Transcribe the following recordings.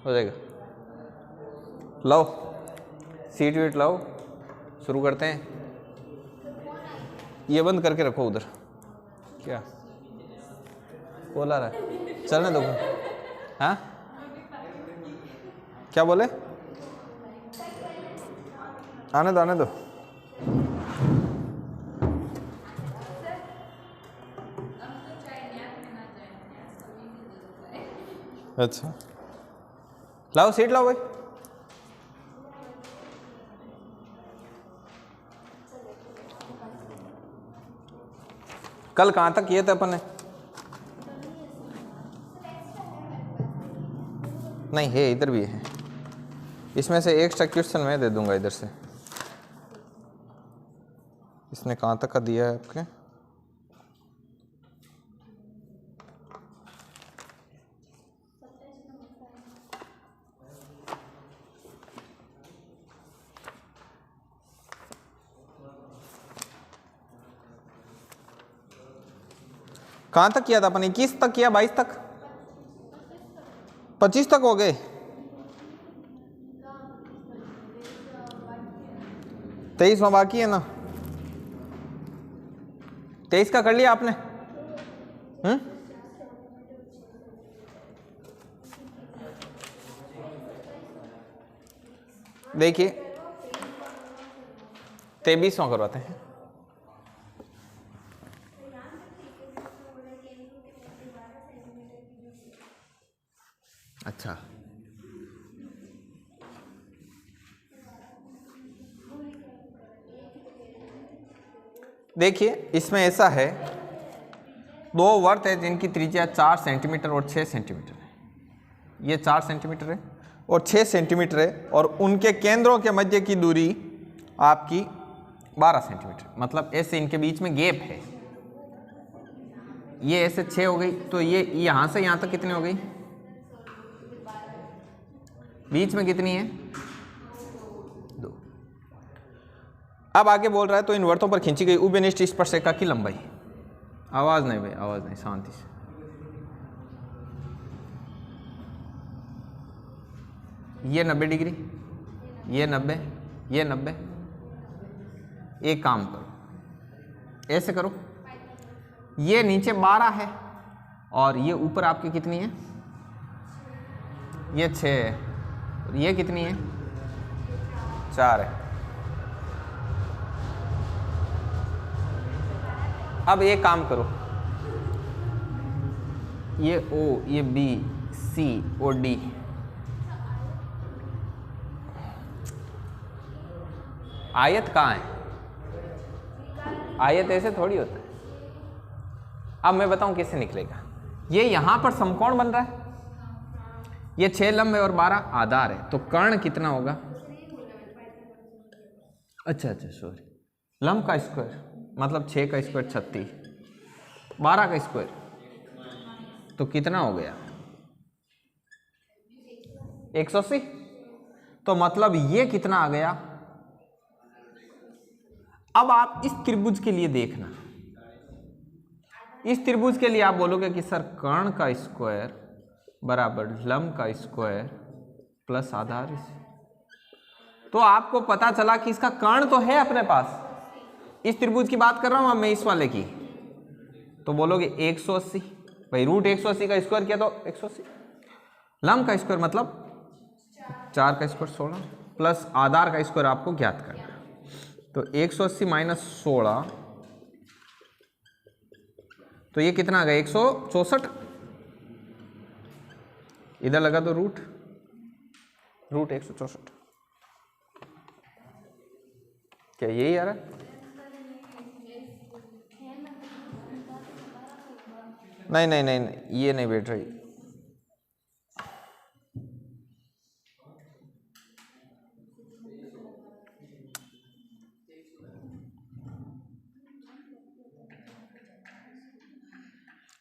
हो जाएगा। लाओ सीट वीट लाओ, शुरू करते हैं। ये बंद करके रखो उधर। क्या कॉल आ रहा है? चलने दो। हाँ क्या बोले? आने दो आने दो। अच्छा लाओ सीट लाओ भाई। कल कहाँ तक किए थे अपन ने? नहीं है, इधर भी है। इसमें से एक्स्ट्रा क्वेश्चन मैं दे दूंगा इधर से। इसने कहाँ तक का दिया है आपके? कहाँ तक किया था अपन? 21 तक किया, 22 तक, 25 तक हो गए। 23वां बाकी है ना? 23 का कर लिया आपने? देखिए 23वां करवाते हैं। अच्छा देखिए इसमें ऐसा है, दो वर्त है जिनकी त्रिज्या 4 सेंटीमीटर और 6 सेंटीमीटर है। ये 4 सेंटीमीटर है और 6 सेंटीमीटर है, और उनके केंद्रों के मध्य की दूरी आपकी 12 सेंटीमीटर। मतलब ऐसे इनके बीच में गैप है। ये ऐसे 6 हो गई, तो ये यहाँ से यहाँ तक कितनी हो गई? बीच में कितनी है? 2। अब आगे बोल रहा है तो इन वर्तों पर खींची गई उभयनिष्ठ स्पर्शरेखा की लंबाई। आवाज नहीं भाई, आवाज नहीं, शांति से। ये 90 डिग्री, ये 90, ये 90। एक काम करो, ऐसे करो, ये नीचे 12 है और ये ऊपर आपकी कितनी है? ये 6 है, और ये कितनी है? 4 है। अब एक काम करो, ये O, ये B, C और D, आयत कहाँ है? आयत ऐसे थोड़ी होता है। अब मैं बताऊं कैसे निकलेगा। ये यहां पर समकोण बन रहा है, ये 6 लंब है और 12 आधार है, तो कर्ण कितना होगा? अच्छा सॉरी, लंब का स्क्वायर मतलब 6 का स्क्वायर 36, 12 का स्क्वायर तो कितना हो गया? 180। तो मतलब ये कितना आ गया? अब आप इस त्रिभुज के लिए देखना, इस त्रिभुज के लिए आप बोलोगे कि सर कर्ण का स्क्वायर बराबर लंब का स्क्वायर प्लस आधार। तो आपको पता चला कि इसका कर्ण तो है अपने पास। इस त्रिभुज की बात कर रहा हूं अब मैं, इस वाले की। तो बोलोगे 180 भाई, रूट 180 का स्क्वायर किया तो 180। लंब का स्क्वायर मतलब 4 का स्क्वायर 16 प्लस आधार का स्क्वायर आपको ज्ञात करना। तो 180 माइनस 16, तो ये कितना आ गया? 164। इधर लगा तो रूट 164। क्या यही आ रहा है? नहीं, ये नहीं बैठ रही।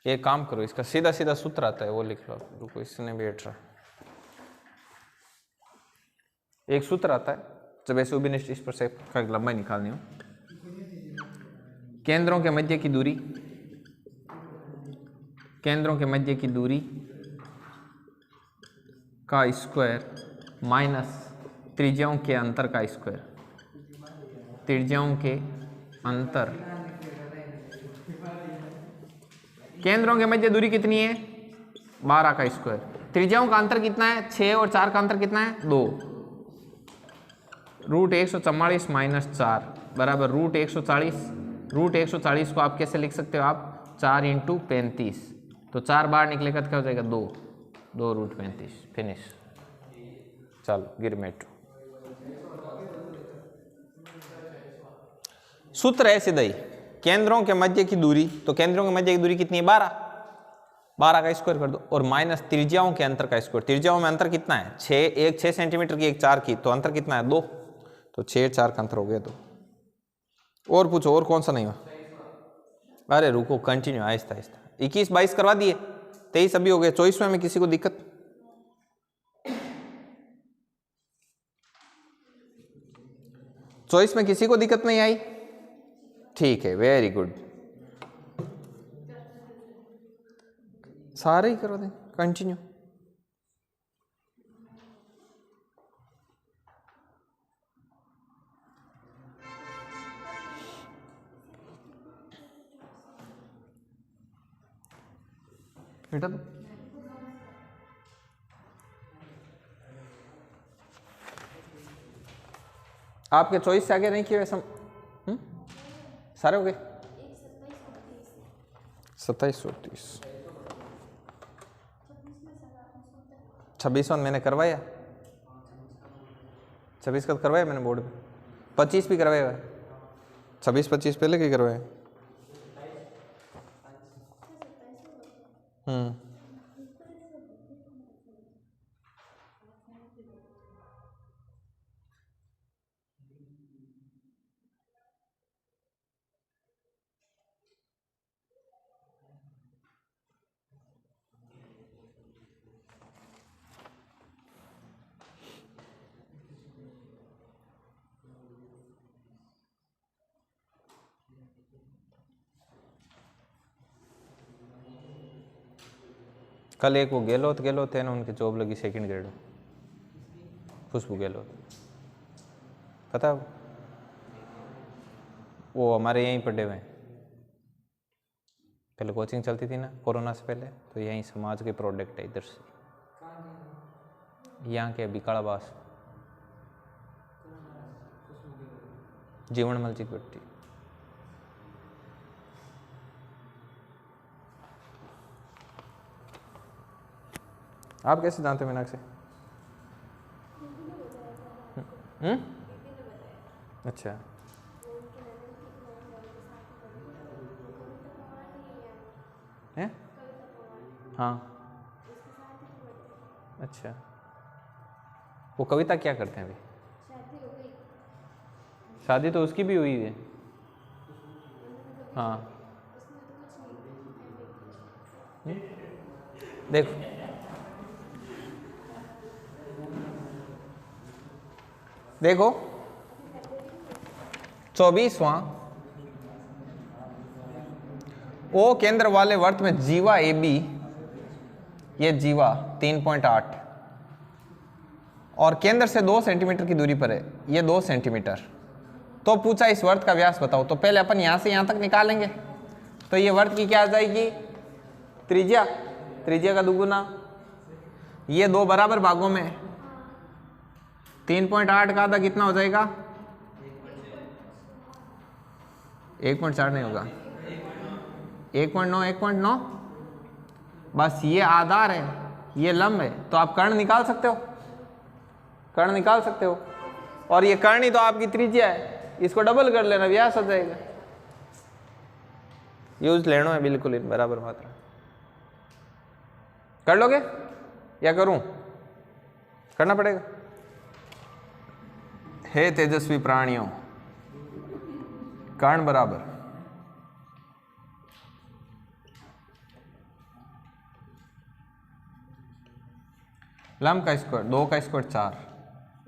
एक काम करो, इसका सीधा सीधा सूत्र आता है वो लिख लो। रुको, इसने बैठ रहा। एक सूत्र आता है जब ऐसे उभयनिष्ठ स्पर्शरेखा की लंबाई निकालनी हो। केंद्रों के मध्य की दूरी, केंद्रों के मध्य की दूरी का स्क्वायर माइनस त्रिज्याओं के अंतर का स्क्वायर, त्रिज्याओं के अंतर, केंद्रों के मध्य दूरी कितनी है 12 का स्क्वायर, त्रिज्याओं का अंतर कितना है 6 और 4 का अंतर कितना है 2, रूट 144 माइनस 4 बराबर रूट 140। रूट 140 को आप कैसे लिख सकते हो आप 4 इंटू 35, तो 4 बाहर निकलेगा तो क्या हो जाएगा 2 रूट 35, फिनिश। चलो गिरमेट सूत्र है सीधा ही, केंद्रों के मध्य की दूरी, तो केंद्रों के मध्य की दूरी कितनी है 12 का स्क्वायर कर दो, और माइनस त्रिज्याओं के अंतर का स्क्वायर, त्रिज्याओं में अंतर कितना है 6, एक 6 सेंटीमीटर की एक 4 की, तो अंतर कितना है 2, तो 6 4 का अंतर हो गया 2। और पूछो और कौन सा नहीं हुआ, अरे रुको कंटिन्यू आहिस्ता आहिस्ता, 21 22 करवा दिए, 23 अभी हो गए, 24वें में किसी को दिक्कत, चॉइस में किसी को दिक्कत नहीं आई, ठीक है वेरी गुड, सारे ही करो दें कंटिन्यू। बेटा तो आपके चॉइस से आगे नहीं किए वैसा, सारे हो गए 27 और 30, 26 मैंने करवाया, 26 का करवाया मैंने बोर्ड में, 25 भी करवाया है, 26 पहले के करवाए। कल एक वो गहलोत है ना, उनकी जॉब लगी 2nd ग्रेड में, खुशबू गहलोत, पता है वो हमारे यहीं पढ़े हुए हैं, पहले कोचिंग चलती थी ना कोरोना से पहले, तो यहीं समाज के प्रोडक्ट है इधर से, यहाँ के बिकाड़ाबास जीवनमल जी की बेटी। आप कैसे जानते हो मीनाक्षी? अच्छा है, हाँ अच्छा, वो कविता क्या करते हैं अभी? शादी तो उसकी भी हुई है, हाँ देखो देखो 24वां ओ केंद्र वाले वर्त में जीवा ए बी, ये जीवा 3.8 और केंद्र से 2 सेंटीमीटर की दूरी पर है, ये 2 सेंटीमीटर, तो पूछा इस वर्त का व्यास बताओ, तो पहले अपन यहां से यहां तक निकालेंगे, तो ये वर्त की क्या आ जाएगी त्रिज्या, त्रिज्या का दुगुना, ये 2 बराबर भागों में 3.8 का आधा कितना हो जाएगा 1.4 नहीं होगा 1.9 1.9, बस ये आधार है ये लंब है, तो आप कर्ण निकाल सकते हो, कर्ण निकाल सकते हो, और ये कर्ण ही तो आपकी त्रिज्या है, इसको डबल कर लेना व्यास हो जाएगा, यूज लेना है बिल्कुल इन बराबर मात्रा, कर लोगे या करूं? करना पड़ेगा। हे तेजस्वी प्राणियों, कर्ण बराबर लंब का स्क्वायर 2 का स्क्वायर 4,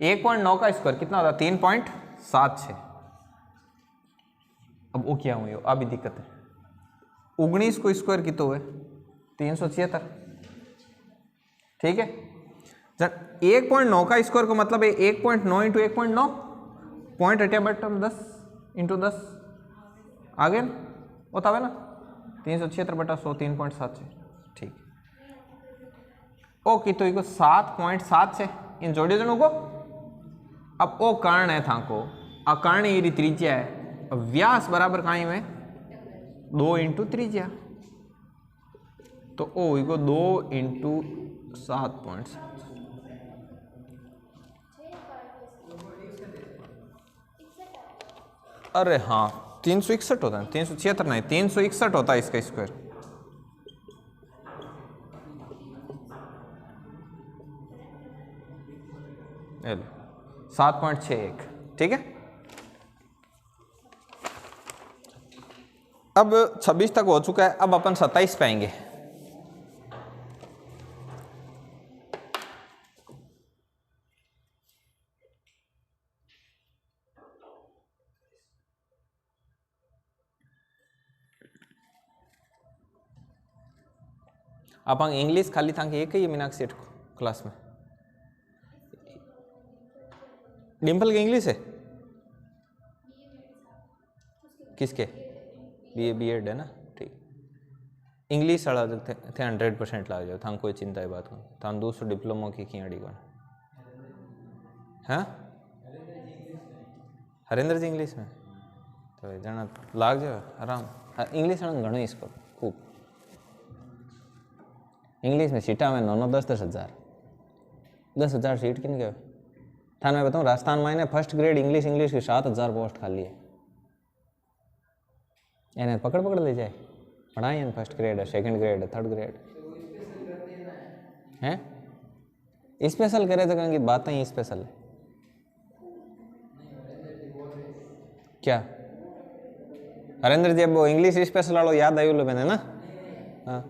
1.9 का स्क्वायर कितना होता है 3.76। अब वो क्या हुई, अभी दिक्कत है, 19 को स्क्वायर की तो है 376, ठीक है, जब 1.9 का स्क्वायर को मतलब है 1.9 इंटू 1.9 पॉइंट हटिया बटम 10 इंटू 10 आ गया ना, बतावे ना 376/100 3.7 છે ठीक ओके। तो इको 7.7 છે इन जोड़ियो जन को। अब ओ कर्ण है था को आ कर्ण ये त्रिज्या है, अब व्यास बराबर कहीं में 2 इंटू त्रिज्या, तो ओ इको 2 इंटू 7.7 अरे हाँ 361 होता है, 376 नहीं 361 होता है इसका स्क्वायर। ले लो 7.61 ठीक है। अब 26 तक हो चुका है, अब अपन 27 पे आएंगे। अपन इंग्लिश खाली था कि एक ही मीनाक्षी सेठ क्लास में डिम्पल की इंग्लिश है किसके बी.एड है ना ठीक। इंग्लिश वाला थे 100% लाग जाओ था, कोई चिंता है बात को था। दूसरो डिप्लोमा की अड़ी कौन हाँ हरेंद्र जी इंग्लिश में तो जना लाग जाओ आराम। हाँ इंग्लिश वाला घणो इसको खूब इंग्लिश में सीटा में 10,000 सीट किन गए था। मैं बताऊँ राजस्थान में ने फर्स्ट ग्रेड इंग्लिश की 7,000 पोस्ट खाली है। इन्हें पकड़ ले जाए पढ़ाई फर्स्ट ग्रेड है, सेकंड ग्रेड है, थर्ड ग्रेड है। स्पेशल करे तो कहेंगे बात ही स्पेशल है क्या। हरेंद्र जी अब वो इंग्लिश स्पेशल वालों याद आयु लो मैंने ना। हाँ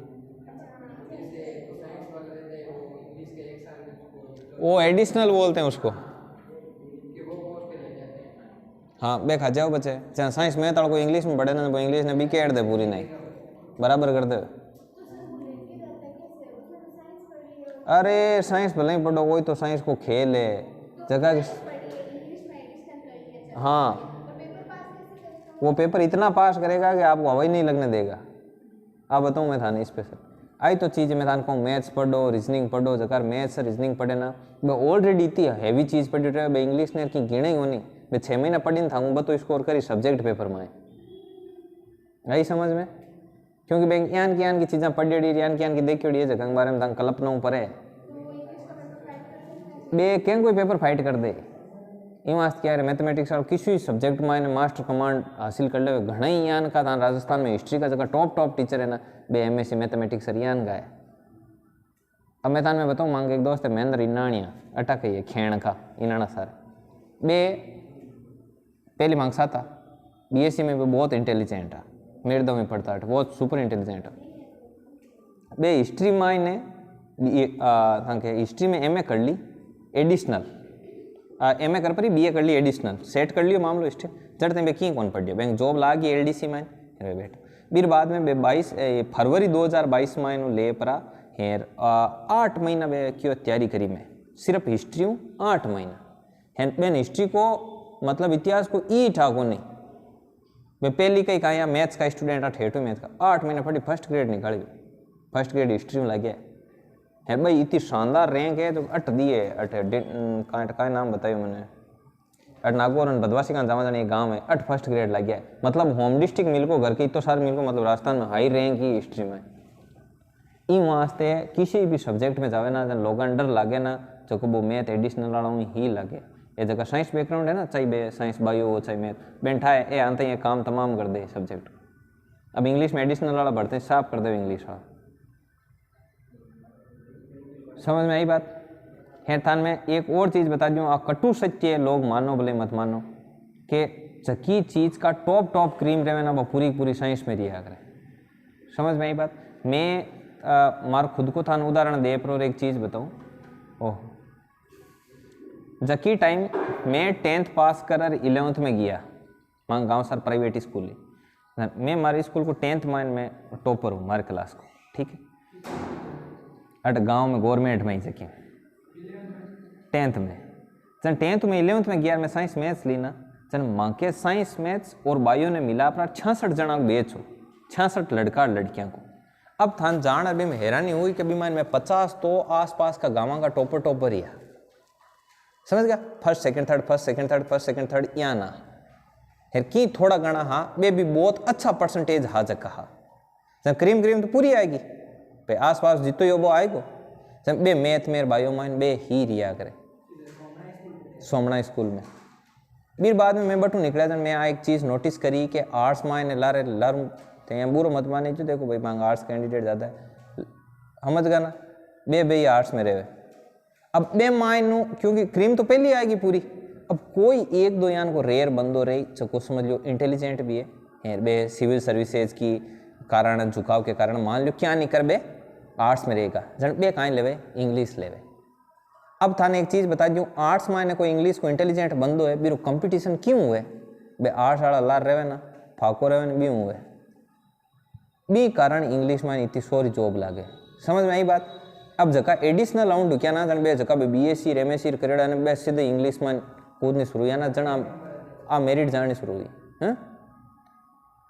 वो एडिशनल बोलते हैं उसको। हाँ बे खा जाओ बच्चे चाहे साइंस में को इंग्लिश में पढ़े ना वो इंग्लिश ने भी केड़ दे पूरी नहीं बराबर कर दे। अरे साइंस भले ही पढ़ो, कोई तो साइंस को खेल है जगह। हाँ वो पेपर इतना पास करेगा कि आपको हवा ही नहीं लगने देगा। आप बताऊँ मैं था नहीं स्पेशल आई तो चीज़ मैं थाने कहूँ मैथ्स पढ़ो रीजनिंग पढ़ो। जगह मैथ्स रीजनिंग पढ़े ना मैं ऑलरेडी इतनी हैवी चीज़ पढ़ी रहे मैं इंग्लिश ने की गिणे ही होनी मैं 6 महीना पढ़ी था हूँ बतो स्कोर करी सब्जेक्ट पेपर में आई समझ में। क्योंकि बैंक यान की चीज़ें पढ़ी यान की देखी है जगह के बारे में कल्पना पड़े बे क्या कोई पेपर फाइट कर दे इन वास्ते क्या है मैथमेटिक्स और किसी सब्जेक्ट में इन्हें मास्टर कमांड हासिल कर ले घना ही यान का था। राजस्थान में हिस्ट्री का जगह टॉप टीचर है ना बे एमएससी मैथमेटिक्स यान का है। अब मैं थाने में बताऊँ मांग एक दोस्त है महेंद्र इनाणिया अटक है खेण का इनाणा सारे बे पहली मांग साता बीएससी में भी बहुत इंटेलिजेंट है मेरे दो में पढ़ता है बहुत सुपर इंटेलिजेंट है बे हिस्ट्री में इन्हें हिस्ट्री में एमए कर ली एडिशनल एमए कर परी बीए कर ली एडिशनल सेट कर लियो मामलो हिस्ट्री जड़ते बे की कौन पढ़ बैंक जॉब लागी एलडीसी में बैठ फिर बाद में बे 22 फरवरी 2022 में इन्हों ले परा हेर 8 महीना बे क्यों तैयारी करी मैं सिर्फ हिस्ट्री 8 महीना है बेन हिस्ट्री को मतलब इतिहास को ई ठाको नहीं मैं पहली कहीं कहा मैथ्स का स्टूडेंट ठेठो मैथ्स का 8 महीना पढ़ी फर्स्ट ग्रेड निकाली फर्स्ट ग्रेड हिस्ट्री में लगे है भाई इतनी शानदार रैंक है तो अट दिए अट का नाम बताइए मैंने अट नागौर बदवासी का जामा जाने एक गाँव है अट फर्स्ट ग्रेड लग गया मतलब होम डिस्ट्रिक्ट मिलको घर के इतो सारे मिलको मतलब राजस्थान में हाई रैंक ही हिस्ट्री में इन वास्ते किसी भी सब्जेक्ट में जावे ना लोग डर लगे ना जो वो मैथ एडिशनल वाला ही लगे ये जगह साइंस बैकग्राउंड है ना चाहे बे साइंस बायो हो चाहे मैथ बैठा है ये आते ये काम तमाम कर दे सब्जेक्ट। अब इंग्लिश में एडिशनल वाला बढ़ते साफ कर दे इंग्लिश वाला समझ में आई बात है। थान में एक और चीज़ बता दूँ आ कटु सत्य लोग मानो भले मत मानो कि जकी चीज़ का टॉप क्रीम रहे ना वो पूरी साइंस में रिया करे समझ में आई बात। मैं मार खुद को थान उदाहरण दे पर एक चीज़ बताऊँ ओह जकी टाइम मैं 10th पास कर 11th में गया मांग गाँव सर प्राइवेट स्कूल मैं मारे स्कूल को 10th में टॉपर हूँ मारे क्लास को ठीक है अट गांव में गवर्नमेंट में ही सके 10th में जन 10th में 11th में 11 में साइंस मैथ्स ली ना जन मांके साइंस मैथ्स और बायो ने मिला अपना 66 जना बेच हो 66 लड़का लड़कियां को। अब थान जान अभी में हैरानी हुई कि बीमान में 50 तो आसपास का गाँव का टॉपर ही है, समझ गया, first second third first second third first second third या ना फिर की थोड़ा गणा हाँ बे भी बहुत अच्छा परसेंटेज हा जग कहा जब क्रीम तो पूरी आएगी पे आसपास जितो यो वो आएगो जब बे मैथ में बायो माइन बे ही रिया करे सोमना स्कूल में। फिर बाद में मैं बटू निकला जन मैं एक चीज़ नोटिस करी कि आर्ट्स माइन लारे लर्म तो यहाँ बुरो मत माने जो देखो भाई मांग आर्ट्स कैंडिडेट ज़्यादा है समझ गया ना बे आर्ट्स में रहे। अब बे माइन क्योंकि क्रीम तो पहली आएगी पूरी, अब कोई एक दो यान को रेयर बंदो रही चको समझ लो इंटेलिजेंट भी है बे सिविल सर्विसेज की कारण झुकाव के कारण मान लो क्या नहीं कर बे आर्ट्स में रहेगा जन बे कहाँ लेवे इंग्लिश लेवे। अब थाने एक चीज़ बता दूँ आर्ट्स में कोई इंग्लिश को इंटेलिजेंट बंदो है बीरो कंपटीशन क्यों हुए बे आर्ट्स वाला लार रहे ना फाको रहे ना क्यों हुए बी कारण इंग्लिश में इतनी सोरी जॉब लागे समझ में आई बात। अब जका एडिशनल राउंड क्या ना जन बे जका बे बीएससी एमएससी करेड़ा ने बे सीधे इंग्लिश में कूदनी शुरू या ना जन आ मेरिट जानी शुरू हुई हैं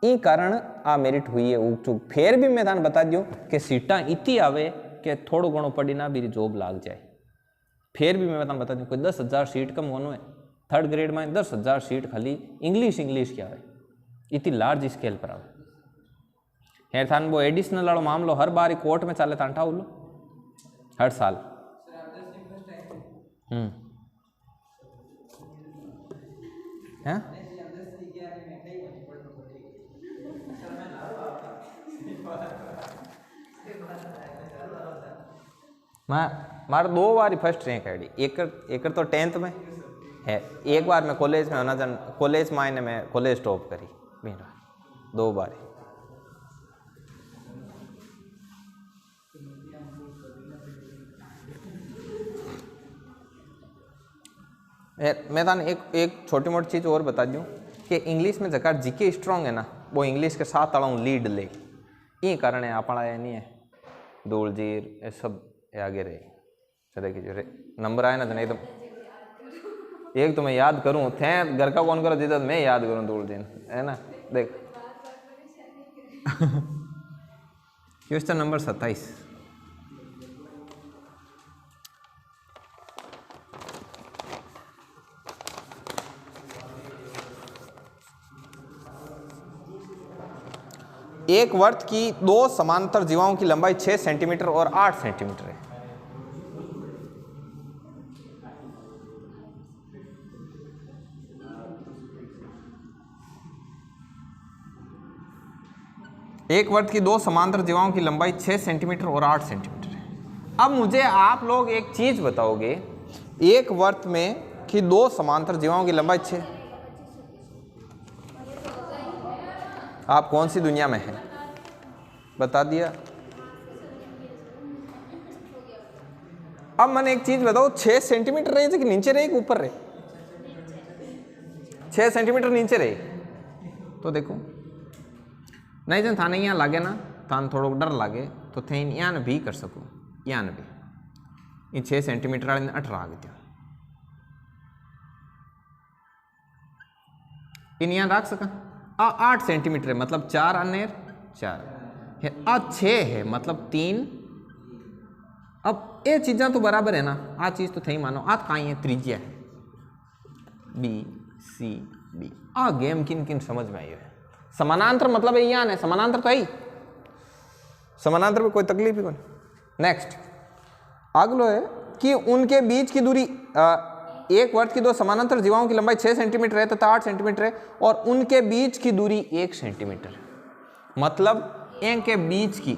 ई कारण आ मेरिट हुई है उग चुक। फिर भी मैं थाने बता दूँ कि सीटा इतनी आवे कि थोड़ो घणो पड़ी ना मेरी जॉब लाग जाए। फिर भी मैं बता दूँ कोई 10,000 सीट कम होनो है थर्ड ग्रेड में 10,000 सीट खाली इंग्लिश क्या है इतनी लार्ज स्केल पर आवे। खैर थान वो एडिशनल वालों मामलो हर बार कोर्ट में चाले तांटा उलो हर साल हैं मार 2 बार फर्स्ट रैंक आई एक तो 10th में है एक बार मैं कॉलेज में होना जन कॉलेज में आने मैं कॉलेज टॉप करी मेरा 2 बार। मैं थाने एक छोटी मोटी चीज़ और बता दूँ कि इंग्लिश में जकार जीके स्ट्रॉन्ग है ना वो इंग्लिश के साथ अड़ा लीड ले ये कारण है अपना ये नहीं है धूल जीर ये सब आगे रहे चले कि जो नंबर आए ना तो नहीं तो एक तो मैं याद करूँ थे घर का कौन करो जीता तो मैं याद करूँ धूल जीन है ना देख क्वेश्चन नंबर 27 एक वर्त की 2 समांतर जीवाओं की लंबाई 6 सेंटीमीटर और 8 सेंटीमीटर है। एक वर्त की 2 समांतर जीवाओं की लंबाई 6 सेंटीमीटर और 8 सेंटीमीटर है। अब मुझे आप लोग एक चीज बताओगे एक वर्त में कि 2 समांतर जीवाओं की लंबाई 6 आप कौन सी दुनिया में हैं बता दिया। अब मैंने एक चीज बताओ 6 सेंटीमीटर रहे कि नीचे रहे कि ऊपर रहे 6 सेंटीमीटर नीचे रहे तो देखो नहीं जन थाने यहाँ लागे ना थान थोड़ा डर लागे तो थे यहाँ भी कर सको यहाँ भी 6 सेंटीमीटर वाले 18 आ गया इन यहाँ रख सका 8 सेंटीमीटर है मतलब 4 अनेर 4 है 6 है मतलब 3। अब ये चीज़ा तो बराबर है ना आ चीज़ तो थे मानो आ कहीं है त्रिज्या है बी सी डी आ गेम किन किन समझ में आई है। समानांतर मतलब यहाँ है समानांतर तो है समानांतर में कोई तकलीफ ही कौन। नेक्स्ट अगलो है कि उनके बीच की दूरी एक वर्त की 2 समानांतर जीवाओं की लंबाई 6 सेंटीमीटर है तथा 8 सेंटीमीटर है और उनके बीच की दूरी 1 सेंटीमीटर है मतलब इनके बीच की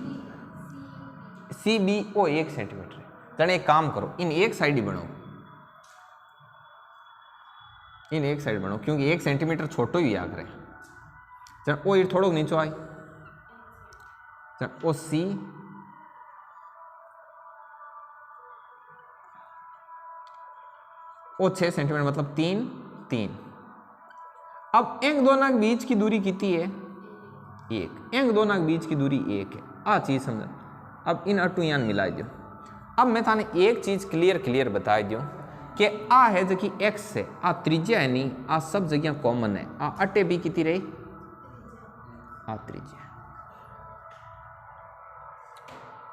सी बी ओ 1 सेंटीमीटर है। जाने एक काम करो इन एक साइड ही बनाओ इन एक साइड बनाओ क्योंकि 1 सेंटीमीटर छोटो ही आग रहे जन ओ ये थोड़ो नीचो आई जन ओ सी ओ 6 सेंटीमीटर मतलब 3 अब एक दोनों के बीच की दूरी कितनी है 1 एक दोनों के बीच की दूरी 1 है आ चीज समझ। अब इन अटू यान मिला दो। अब मैं थाने एक चीज क्लियर बता दूं कि आ है जो कि x है, आ त्रिज्या है नहीं, आ सब जगह कॉमन है, आ अटे भी कितनी रही, आ त्रिज्या।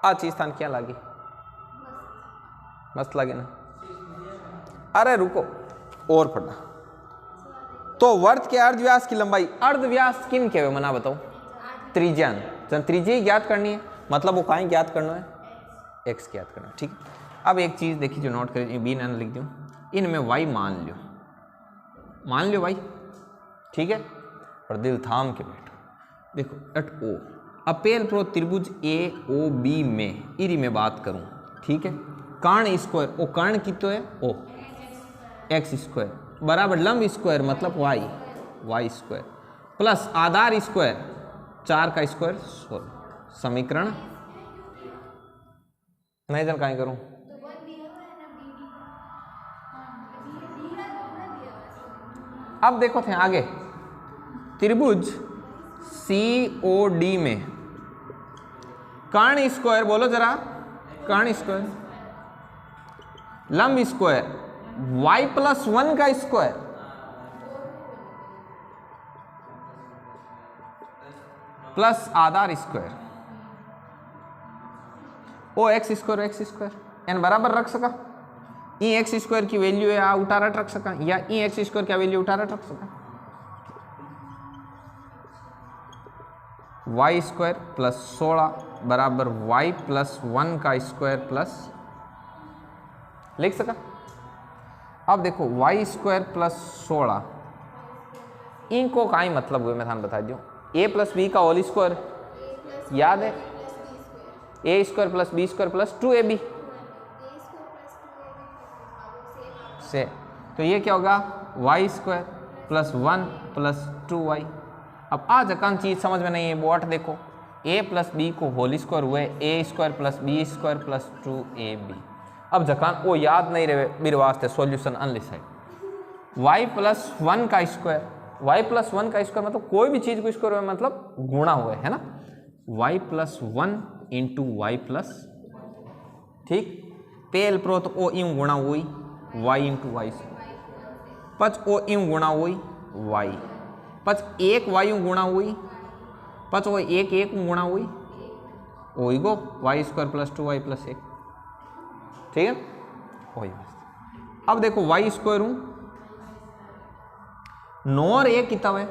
आ चीज स्थान क्या लागी, मस्त लगे ना। अरे रुको और पढ़ना। तो वर्त के अर्धव्यास की लंबाई, अर्धव्यास किन के मना बताओ, त्रिज्या। जब त्रिज्या ज्ञात करनी है मतलब वो कहीं ज्ञात करना है, एक्स ज्ञात करना है। ठीक है, अब एक चीज देखिए जो नोट करिए, बी ना लिख दूं, इनमें वाई मान लो वाई, ठीक है, और दिल थाम के बैठो। देखो एट ओ, अपेल प्रो त्रिभुज ए ओ बी में इरी में बात करूं, ठीक है, कर्ण स्क्वायर, ओ कर्ण कितो है, ओ एक्स स्क्वायर बराबर लंब स्क्वायर मतलब वाई स्क्वायर प्लस आधार स्क्वायर 4 का स्क्वायर 16। समीकरण नहीं जन कहीं करूं, अब देखो थे आगे त्रिभुज COD में कर्ण स्क्वायर, बोलो जरा, कर्ण स्क्वायर लंब स्क्वायर y+1 का स्क्वायर प्लस आधार स्क्वायर ओ एक्स स्क्वायर एन बराबर रख सका, ई एक्स स्क्वायर की वैल्यू है आ उतारट रख सका, या ई एक्स स्क्वायर की वैल्यू उतारट रख सका, वाई स्क्वायर प्लस 16 बराबर y+1 का स्क्वायर प्लस लिख सका। अब देखो वाई स्क्वायर प्लस 16 इनको का ही मतलब हुए, मैं थान बता दूं, a+b का होल स्क्वायर याद है, a square plus b square plus 2ab से, तो ये क्या होगा Y square plus 1 plus 2y। अब आज अकान चीज समझ में नहीं है, बोट देखो a+b को होल स्क्वायर हुए a square plus b square plus 2ab। अब जकान वो याद नहीं रहे मेरे वास्ते सॉल्यूशन अनलिस है, y+1 का स्क्वायर, y+1 का स्क्वायर मतलब कोई भी चीज को स्क्वायर हुए मतलब गुणा हुए है ना, y+1 इंटू वाई प्लस, ठीक, पेल प्रो तो ओ यूं गुणा हुई y इंटू वाई पच ओ यूं गुणा हुई y पच एक y यूं गुणा हुई पच वो एक गुणा हुई ओ गो Y square plus 2y plus 1, ठीक है वही। अब देखो वाई स्क्वायर हूं नोर एक कितना है,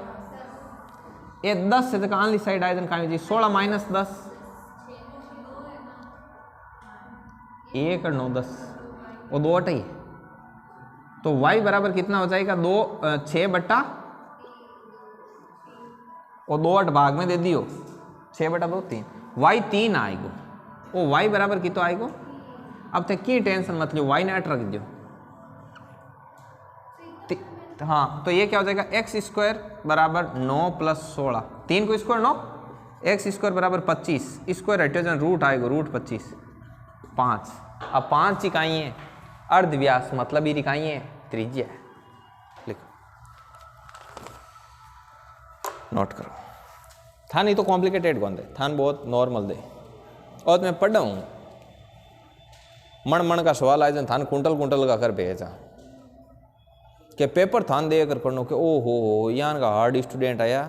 ये 10 से तक आनली साइड आए कहा 16 माइनस 10 1 और 9 10 वो 2 अट ही, तो y बराबर कितना हो जाएगा 6 बट्टा और 2 8 भाग में दे दियो 6 बटा 2 3, y 3 आएगो, वो y बराबर कितना आएगो। अब तक की टेंशन मत लो, y ने 8 रख दियो, हाँ तो ये क्या हो जाएगा एक्स स्क्वायर बराबर 9 प्लस 16, 3 को स्क्वायर 9, एक्स स्क्वायर बराबर 25, स्क्वायर हटो रूट आएगा रूट 25 5। अब 5 इकाई है अर्धव्यास मतलब ये इकाई है त्रिज्या, लिखो नोट करो। थान ही तो कॉम्प्लिकेटेड कौन दे, थान बहुत नॉर्मल दे, और मैं पढ़ा हूँ मन का सवाल आए थान कुंटल का कर भेजा के पेपर थान दे कर पढ़नो के ओ हो यान का हार्ड स्टूडेंट आया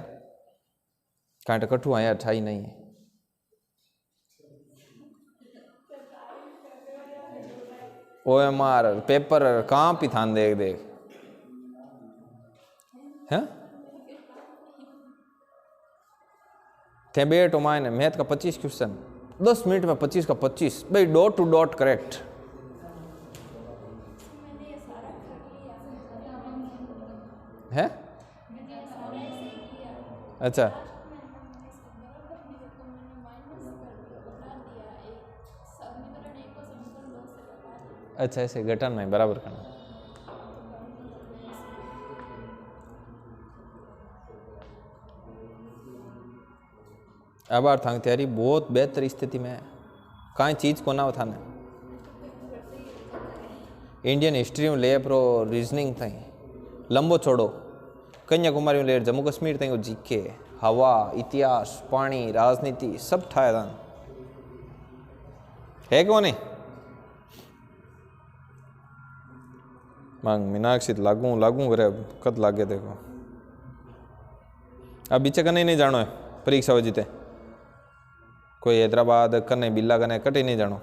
कांटे कठू आया अच्छा ही नहीं है। ओ मार पेपर कहाँ भी थान देख हैं थे बेटो मायने मैथ का 25 क्वेश्चन 10 मिनट में 25 का 25 भाई डॉट टू डॉट करेक्ट है। अच्छा अच्छा ऐसे घटन में बराबर करना। अब बार थांग तैयारी बहुत बेहतर स्थिति में है, कहीं चीज़ को ना था ने इंडियन हिस्ट्री में ले प्रो रीजनिंग थी लंबो छोड़ो कन्याकुमारी में ले जम्मू कश्मीर तक जीके हवा इतिहास पानी राजनीति सब ठाया था है क्यों नहीं। मांग मीनाक्षी लागू लागू करे कद लागे देखो अब बीचे कने नहीं जानो है परीक्षा वजीते कोई हैदराबाद कने बिल्ला कने कटे नहीं जानो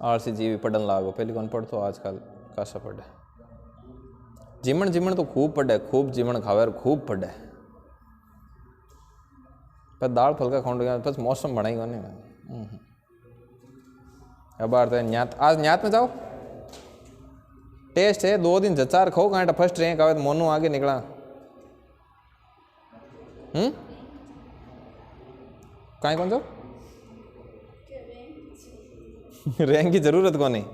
आरसी जीवी पढ़न लागो पहले कौन पढ़तो आजकल कासा पढ़े जिमण जिमण तो खूब पढ़े खूब जिमण खावे खूब पढ़े पर दाल फलका खाने गया बस मौसम बनाई को नहीं अब बार तो न्यात आज न्यात में जाओ टेस्ट है 2 दिन जचार खाओ कहाँ फर्स्ट रैंक आवे तो मोनू आगे निकला कहीं कौन जाओ रैंक की जरूरत को नहीं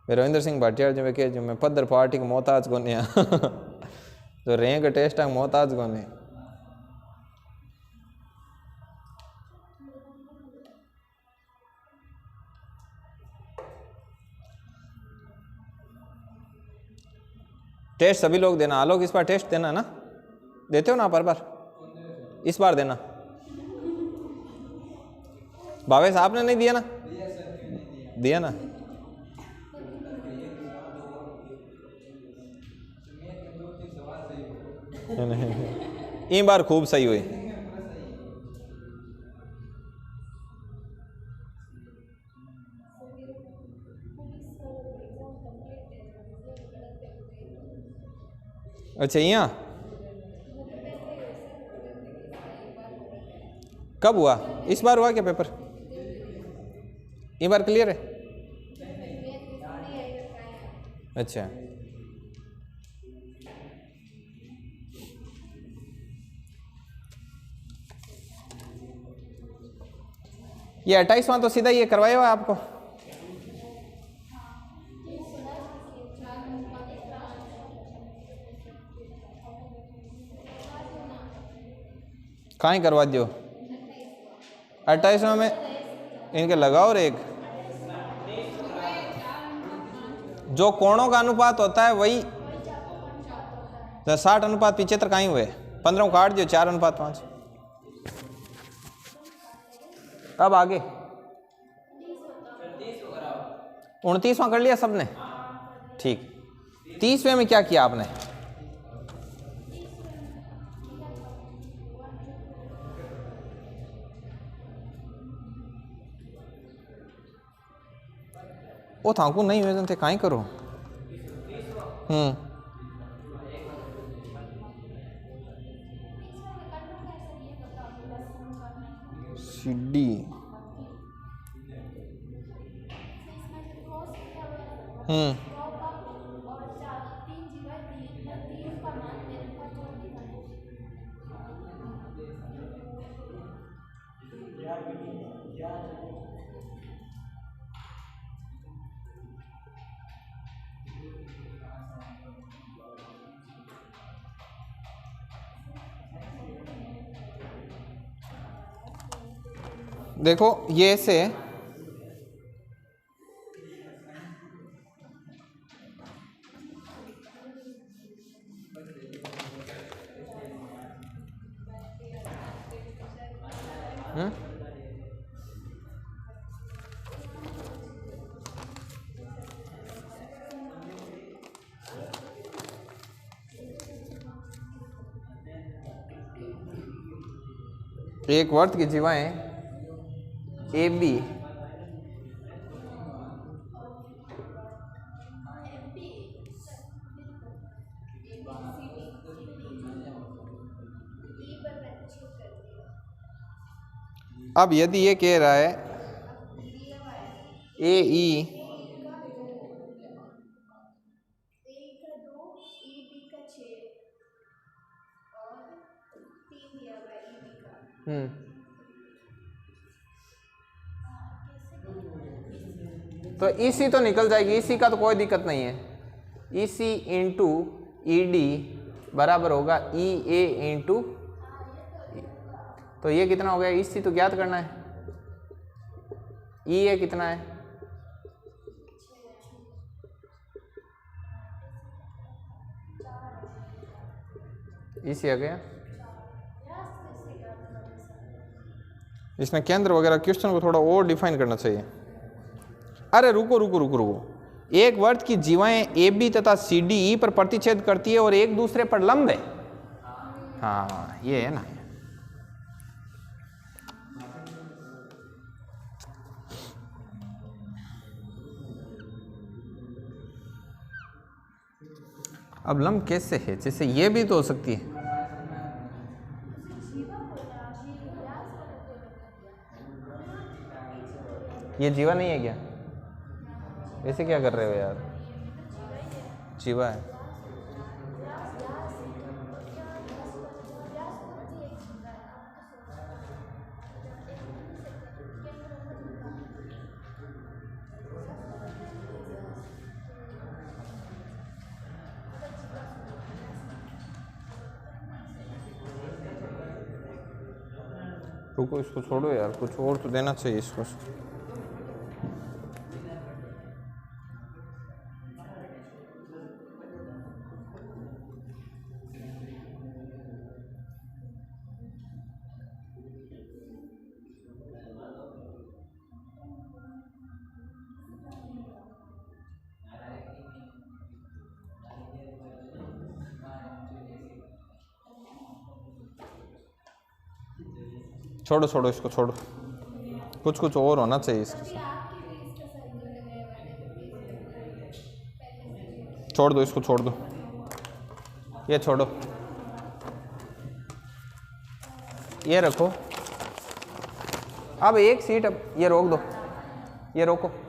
रविंद्र सिंह भाटिया जो मैं जो मैं पदर पार्टी को मोहताज को नहीं जो रैंक टेस्ट है मोहताज को नहीं टेस्ट सभी लोग देना आलोक इस बार टेस्ट देना ना देते हो ना पर बार इस बार देना भावेश आपने नहीं दिया ना दिया ना इन बार खूब सही हुई अच्छा यहाँ कब हुआ इस बार हुआ क्या पेपर ये बार क्लियर है अच्छा ये 28वां तो सीधा ये करवाया हुआ आपको कहाँ करवा दियो 28वां में इनके लगाओ और एक जो कोणों का अनुपात होता है वही 60 अनुपात 75 कहीं हुए 15 काट दियो 4:5 अब आगे 29वां कर लिया सबने ठीक 30वें में क्या किया आपने वो था को नहीं हुए थे काई करो सीडी देखो ये से एक वर्त की जीवाएं ए बी अब यदि ये कह रहा है ए ई तो ईसी तो निकल जाएगी ईसी का तो कोई दिक्कत नहीं है ईसी इंटू ई डी बराबर होगा ई ए इंटू तो ये कितना हो गया ईसी तो ज्ञात करना है ई ए कितना है इसी आ गया। इसमें केंद्र वगैरह क्वेश्चन को थोड़ा और डिफाइन करना चाहिए। अरे रुको रुको रुको रुको, एक वर्त की जीवाएं ए बी तथा सी डी ई पर प्रतिच्छेद करती है और एक दूसरे पर लंब है। हाँ ये है ना। अब लंब कैसे है? जैसे ये भी तो हो सकती है। ये जीवा नहीं है क्या? ऐसे क्या कर रहे हो यार? जीवा है। रुको इसको छोड़ो यार, कुछ और तो देना चाहिए इसको। छोड़ो छोड़ो इसको छोड़ो, कुछ कुछ और होना चाहिए इसके साथ। छोड़ दो इसको, छोड़ दो, ये छोड़ो, ये रखो। अब एक सीट, अब ये रोक दो, ये रोको।